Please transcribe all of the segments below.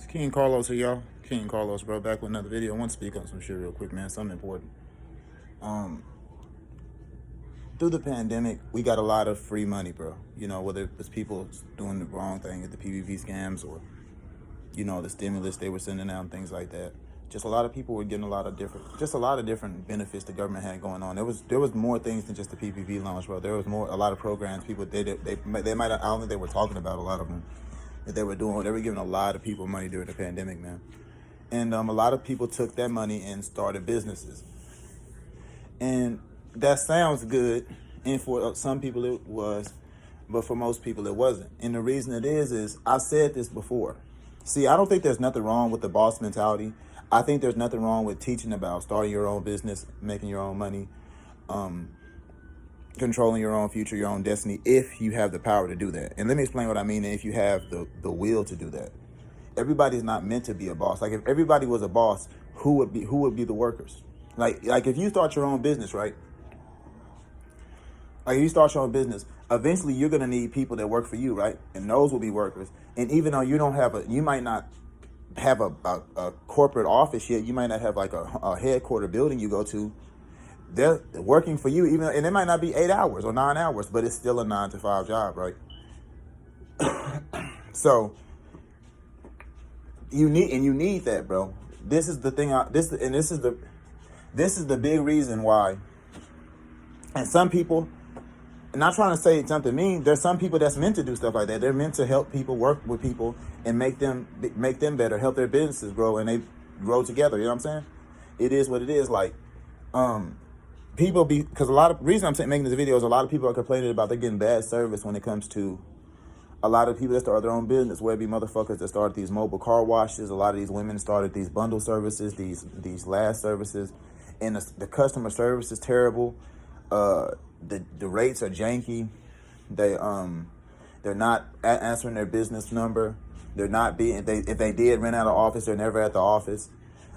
King Carlos here, y'all. King Carlos, bro, back with another video. I want to speak on some shit real quick, man. Something important. Um, Through the pandemic, we got a lot of free money, bro. You know, whether it's people doing the wrong thing at the PPP scams or, the stimulus they were sending out and things like that. Just a lot of people were getting a lot of different benefits the government had going on. There was more things than just the PPP loans, bro. There was a lot of programs people they might I don't think they were talking about a lot of them that they were doing. They were giving a lot of people money during the pandemic, man. And a lot of people took that money and started businesses. And that sounds good. And for some people it was, but for most people it wasn't. And the reason it is I've said this before. See, I don't think there's nothing wrong with the boss mentality. I think there's nothing wrong with teaching about starting your own business, making your own money, controlling your own future, your own destiny, if you have the power to do that. And let me explain what I mean. If you have the will to do that. Everybody's not meant to be a boss. Like, if everybody was a boss, who would be the workers? Like if you start your own business, right? Like, if you start your own business, eventually you're gonna need people that work for you, right? And those will be workers. And even though you might not have a corporate office yet, you might not have like a headquarter building you go to. They're working for you, and it might not be 8 hours or 9 hours, but it's still a 9 to 5 job, right? So you need that, bro. This is the thing. This is the big reason why. And some people, not trying to say something mean, there's some people that's meant to do stuff like that. They're meant to help people, work with people, and make them better, help their businesses grow, and they grow together. You know what I'm saying? It is what it is. Like, because a lot of reason I'm making this video is a lot of people are complaining about they're getting bad service when it comes to a lot of people that start their own business, whether it be motherfuckers that started these mobile car washes. A lot of these women started these bundle services, these last services, and the customer service is terrible. The rates are janky. They're not answering their business number. They're not being if they did rent out an office, they're never at the office.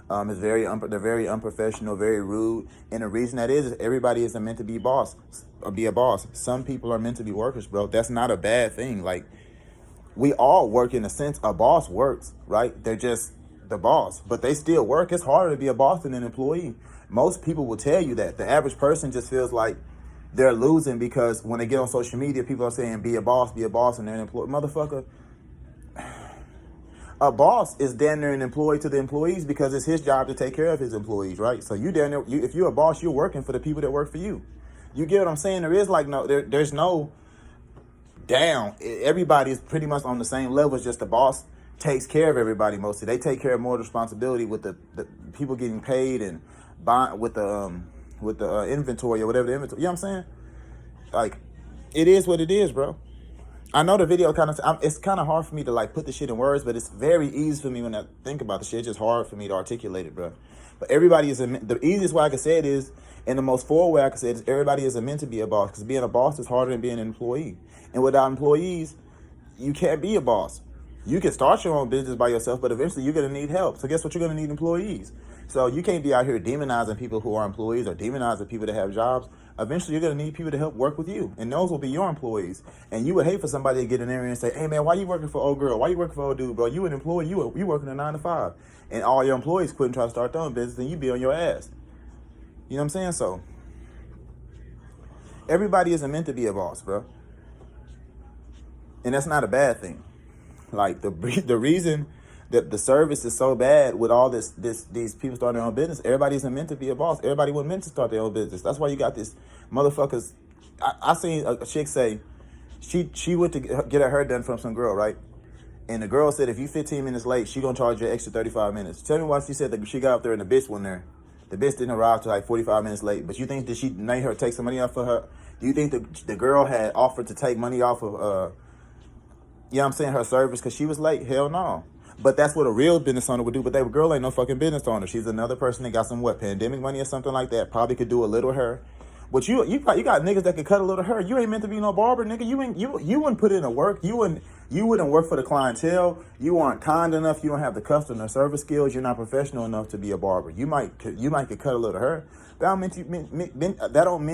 They're very unprofessional, very rude, and the reason that is everybody isn't meant to be boss or be a boss. Some people are meant to be workers, bro. That's not a bad thing. Like, we all work in a sense. A boss works, right? They're just the boss, but they still work. It's harder to be a boss than an employee. Most people will tell you that. The average person just feels like they're losing because when they get on social media, people are saying be a boss, and they're an employee. Motherfucker, a boss is damn near an employee to the employees because it's his job to take care of his employees, right? So you damn near, if you're a boss, you're working for the people that work for you. You get what I'm saying? There is like there's no down. Everybody is pretty much on the same level. It's just the boss takes care of everybody mostly. They take care of more responsibility with the people getting paid and buying with the inventory or whatever the inventory. You know what I'm saying? Like, it is what it is, bro. I know the video it's kind of hard for me to like put the shit in words, but it's very easy for me when I think about the shit. It's just hard for me to articulate it, bro. But everybody the easiest way I can say it is, and the most forward way I can say it is, everybody isn't meant to be a boss, because being a boss is harder than being an employee. And without employees, you can't be a boss. You can start your own business by yourself, but eventually you're going to need help. So guess what? You're going to need employees. So you can't be out here demonizing people who are employees or demonizing people that have jobs. Eventually you're going to need people to help work with you, and those will be your employees. And you would hate for somebody to get in there and say, hey man, why you working for old girl? Why you working for old dude, bro? You an employee, you working a 9 to 5. And all your employees quit and try to start their own business, and you be on your ass. You know what I'm saying? So everybody isn't meant to be a boss, bro. And that's not a bad thing. Like, the reason that the service is so bad with all these people starting their own business, everybody isn't meant to be a boss. Everybody wasn't meant to start their own business. That's why you got this motherfuckers. I seen a chick say she went to get her hair done from some girl, right? And the girl said if you 15 minutes late, she gonna charge you an extra 35 minutes. Tell me why she said that she got up there and the bitch went there. The bitch didn't arrive till like 45 minutes late. But you think that she made her take some money off of her? Do you think the girl had offered to take money off of you know what I'm saying, her service because she was late? Hell no. But that's what a real business owner would do. But that girl ain't no fucking business owner. She's another person that got some pandemic money or something like that. Probably could do a little hair. But you got niggas that could cut a little hair. You ain't meant to be no barber, nigga. You wouldn't put in the work. You wouldn't work for the clientele. You aren't kind enough. You don't have the customer service skills. You're not professional enough to be a barber. You might could cut a little hair. That don't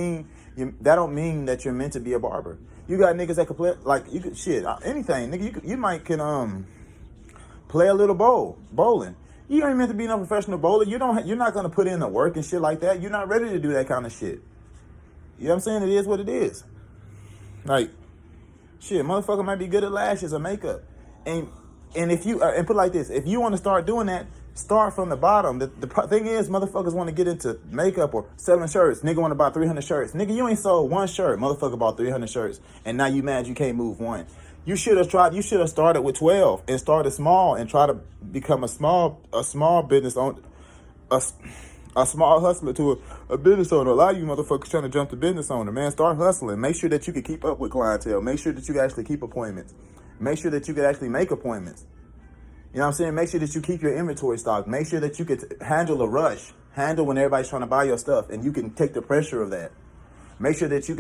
mean that you're meant to be a barber. You got niggas that could play, like, you could shit anything, nigga. You might can Play a little bowling. You ain't meant to be no professional bowler. You're not gonna put in the work and shit like that. You're not ready to do that kind of shit. You know what I'm saying? It is what it is. Like, shit, motherfucker might be good at lashes or makeup. And if you, and put it like this, if you want to start doing that, start from the bottom. The thing is, motherfuckers want to get into makeup or selling shirts. Nigga want to buy 300 shirts. Nigga, you ain't sold one shirt. Motherfucker bought 300 shirts. And now you mad you can't move one. You should have started with 12 and started small and try to become a small business owner, a small hustler to a business owner. A lot of you motherfuckers trying to jump to business owner, man. Start hustling. Make sure that you can keep up with clientele. Make sure that you can actually keep appointments. Make sure that you can actually make appointments. You know what I'm saying? Make sure that you keep your inventory stock. Make sure that you can handle a rush. Handle when everybody's trying to buy your stuff and you can take the pressure of that. Make sure that you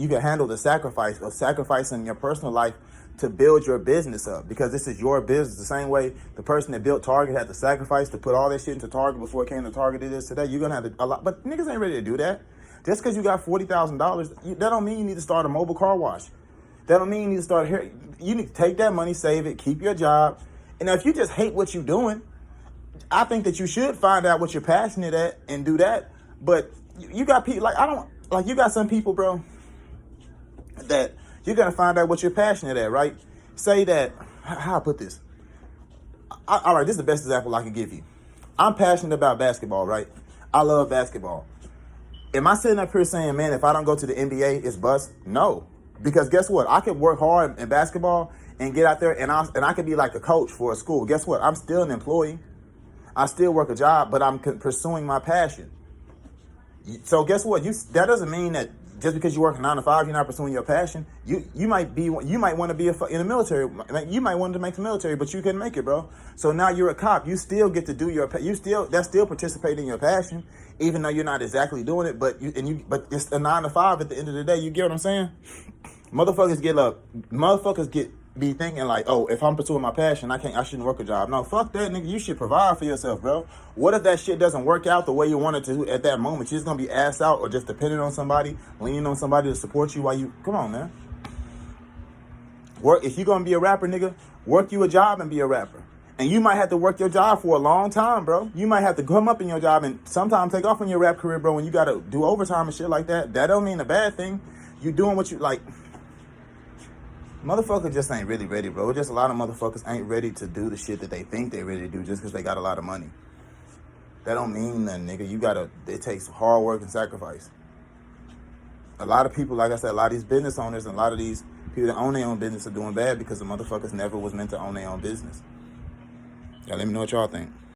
can handle the sacrifice of sacrificing your personal life to build your business up, because this is your business. The same way the person that built Target had to sacrifice to put all that shit into Target before it came to Target it is today. You're gonna have a lot, but niggas ain't ready to do that. Just because you got $40,000, that don't mean you need to start a mobile car wash. That don't mean you need to start here. You need to take that money, save it, keep your job. And if you just hate what you're doing, I think that you should find out what you're passionate at and do that. But you got people you got some people, bro, that you're going to find out what you're passionate at, right? Say that, how I put this? All right, this is the best example I can give you. I'm passionate about basketball, right? I love basketball. Am I sitting up here saying, man, if I don't go to the NBA, it's bust? No. Because guess what? I can work hard in basketball and get out there and I can be like a coach for a school. Guess what? I'm still an employee. I still work a job, but I'm pursuing my passion. So guess what? That doesn't mean that just because you work 9 to 5, you're not pursuing your passion. You might want to be in the military. You might want to make the military, but you couldn't make it, bro. So now you're a cop. You still get to do that's still participating in your passion, even though you're not exactly doing it. But it's a 9 to 5 at the end of the day. You get what I'm saying? Motherfuckers be thinking like, oh, if I'm pursuing my passion, I shouldn't work a job. No, fuck that, nigga. You should provide for yourself, bro. What if that shit doesn't work out the way you want it to at that moment? You're just gonna be ass out or just dependent on somebody, leaning on somebody to support you while you, come on, man. If you're gonna be a rapper, nigga, work you a job and be a rapper. And you might have to work your job for a long time, bro. You might have to come up in your job and sometimes take off in your rap career, bro, when you gotta do overtime and shit like that. That don't mean a bad thing. You doing what you like. Motherfuckers just ain't really ready, bro. Just a lot of motherfuckers ain't ready to do the shit that they think they ready to do just because they got a lot of money. That don't mean nothing, nigga. It takes hard work and sacrifice. A lot of people, like I said, a lot of these business owners and a lot of these people that own their own business are doing bad because the motherfuckers never was meant to own their own business. Yeah, let me know what y'all think.